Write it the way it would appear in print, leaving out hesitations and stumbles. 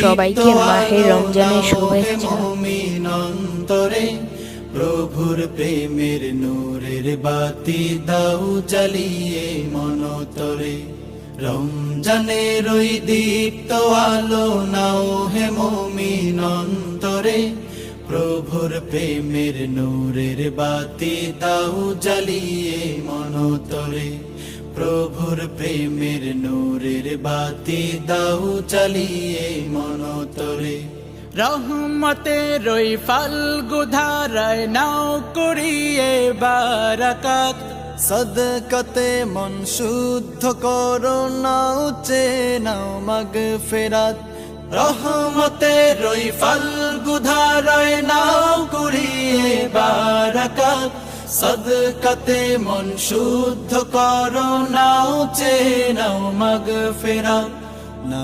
সবাইকে মাহে রমজানের শুভেচ্ছা। অন্তরে প্রভুর প্রেমের নূরের বাতি দাও জ্বালিয়ে মনতরে। রমজানের ওই দীপ্ত আলো নাও হে মুমিন অন্তরে, প্রভুর প্রেমের নূরের বাতি দাও জ্বালিয়ে মনতরে। প্রভুর প্রেমের নূরের বাতি দাও জ্বালিয়ে মনতরে। রহমতের ওই ফাল্গু ধারায় নাও করিয়ে বারাকাত, সদকাতে মন শুদ্ধ করো নাও নাও মাগফিরাত। রহমতের ওই ফাল্গু ধারায় নাও করিয়ে বারাকাত, সদকাতে মন শুদ্ধ করো নাও নাও মাগফিরাত। না